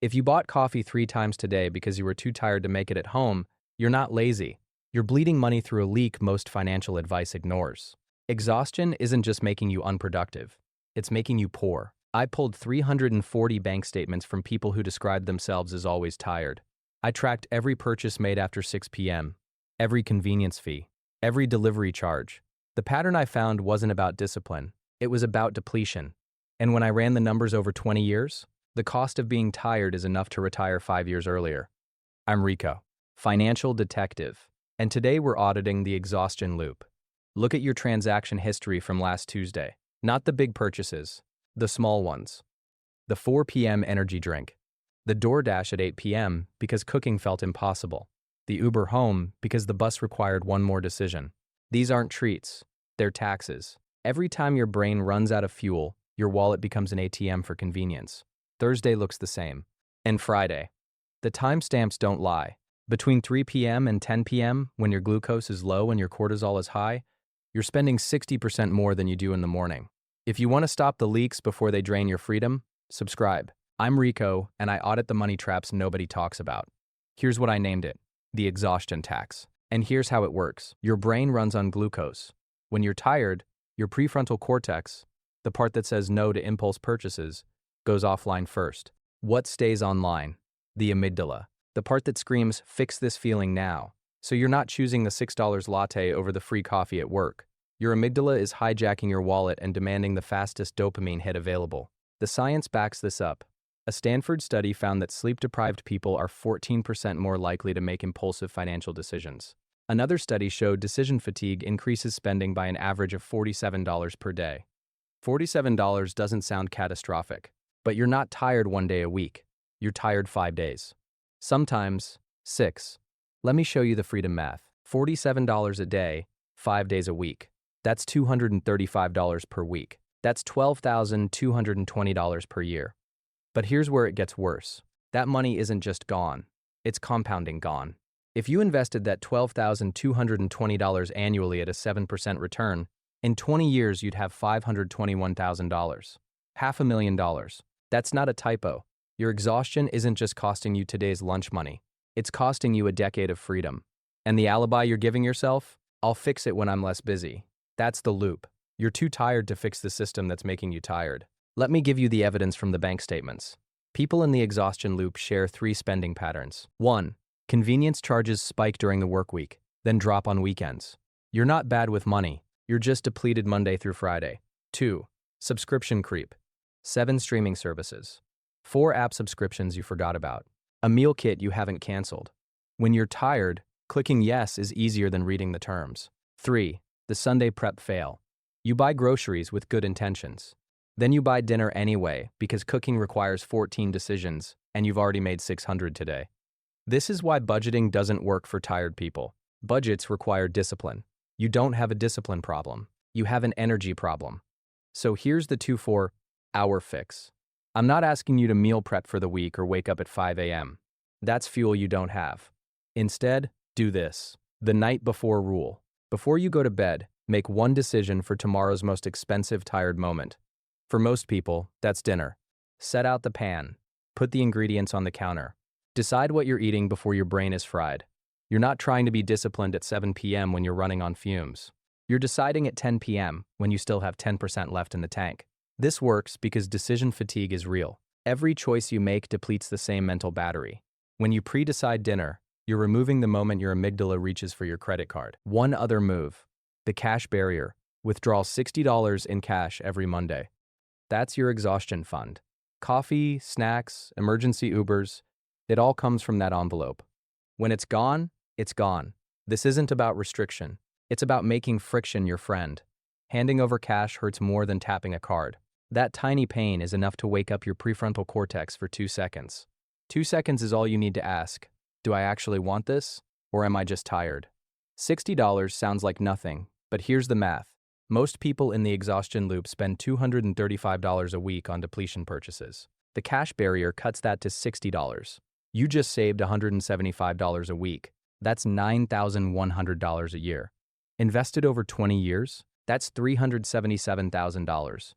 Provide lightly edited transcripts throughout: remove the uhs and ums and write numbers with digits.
If you bought coffee 3 times today because you were too tired to make it at home, you're not lazy. You're bleeding money through a leak most financial advice ignores. Exhaustion isn't just making you unproductive, it's making you poor. I pulled 340 bank statements from people who described themselves as always tired. I tracked every purchase made after 6 p.m., every convenience fee, every delivery charge. The pattern I found wasn't about discipline, it was about depletion. And when I ran the numbers over 20 years, the cost of being tired is enough to retire 5 years earlier. I'm Rico, financial detective, and today we're auditing the exhaustion loop. Look at your transaction history from last Tuesday. Not the big purchases, the small ones. The 4 p.m. energy drink. The DoorDash at 8 p.m. because cooking felt impossible. The Uber home because the bus required one more decision. These aren't treats, they're taxes. Every time your brain runs out of fuel, your wallet becomes an ATM for convenience. Thursday looks the same. And Friday. The timestamps don't lie. Between 3 p.m. and 10 p.m., when your glucose is low and your cortisol is high, you're spending 60% more than you do in the morning. If you want to stop the leaks before they drain your freedom, subscribe. I'm Rico, and I audit the money traps nobody talks about. Here's what I named it: the Exhaustion Tax. And here's how it works. Your brain runs on glucose. When you're tired, your prefrontal cortex, the part that says no to impulse purchases, goes offline first. What stays online? The amygdala, the part that screams, "Fix this feeling now." So you're not choosing the $6 latte over the free coffee at work. Your amygdala is hijacking your wallet and demanding the fastest dopamine hit available. The science backs this up. A Stanford study found that sleep-deprived people are 14% more likely to make impulsive financial decisions. Another study showed decision fatigue increases spending by an average of $47 per day. $47 doesn't sound catastrophic, but you're not tired 1 day a week. You're tired 5 days. Sometimes 6. Let me show you the freedom math. $47 a day, 5 days a week. That's $235 per week. That's $12,220 per year. But here's where it gets worse. That money isn't just gone. It's compounding gone. If you invested that $12,220 annually at a 7% return, in 20 years you'd have $521,000. $500,000. That's not a typo. Your exhaustion isn't just costing you today's lunch money. It's costing you a decade of freedom. And the alibi you're giving yourself? I'll fix it when I'm less busy. That's the loop. You're too tired to fix the system that's making you tired. Let me give you the evidence from the bank statements. People in the exhaustion loop share 3 spending patterns. 1. Convenience charges spike during the work week, then drop on weekends. You're not bad with money. You're just depleted Monday through Friday. 2. Subscription creep. 7 streaming services. 4 app subscriptions you forgot about. A meal kit you haven't canceled. When you're tired, clicking yes is easier than reading the terms. 3. The Sunday prep fail. You buy groceries with good intentions. Then you buy dinner anyway because cooking requires 14 decisions and you've already made 600 today. This is why budgeting doesn't work for tired people. Budgets require discipline. You don't have a discipline problem. You have an energy problem. So here's the 24-hour fix. I'm not asking you to meal prep for the week or wake up at 5 a.m. That's fuel you don't have. Instead, do this. The night before rule. Before you go to bed, make one decision for tomorrow's most expensive tired moment. For most people, that's dinner. Set out the pan. Put the ingredients on the counter. Decide what you're eating before your brain is fried. You're not trying to be disciplined at 7 p.m. when you're running on fumes. You're deciding at 10 p.m. when you still have 10% left in the tank. This works because decision fatigue is real. Every choice you make depletes the same mental battery. When you pre-decide dinner, you're removing the moment your amygdala reaches for your credit card. One other move. The cash barrier. Withdraw $60 in cash every Monday. That's your exhaustion fund. Coffee, snacks, emergency Ubers, it all comes from that envelope. When it's gone, it's gone. This isn't about restriction. It's about making friction your friend. Handing over cash hurts more than tapping a card. That tiny pain is enough to wake up your prefrontal cortex for 2 seconds. 2 seconds is all you need to ask. Do I actually want this? Or am I just tired? $60 sounds like nothing, but here's the math. Most people in the exhaustion loop spend $235 a week on depletion purchases. The cash barrier cuts that to $60. You just saved $175 a week. That's $9,100 a year. Invested over 20 years, that's $377,000.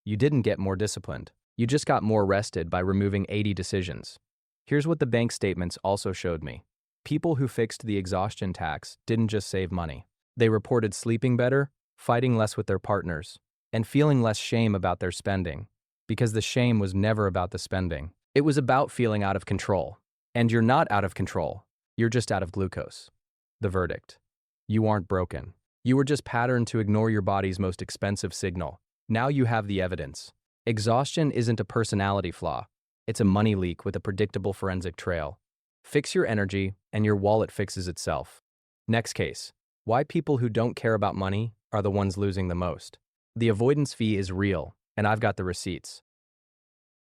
You didn't get more disciplined. You just got more rested by removing 80 decisions. Here's what the bank statements also showed me. People who fixed the exhaustion tax didn't just save money. They reported sleeping better, fighting less with their partners, and feeling less shame about their spending. Because the shame was never about the spending. It was about feeling out of control. And you're not out of control. You're just out of glucose. The verdict. You aren't broken. You were just patterned to ignore your body's most expensive signal. Now you have the evidence. Exhaustion isn't a personality flaw. It's a money leak with a predictable forensic trail. Fix your energy, and your wallet fixes itself. Next case. Why people who don't care about money are the ones losing the most. The avoidance fee is real, and I've got the receipts.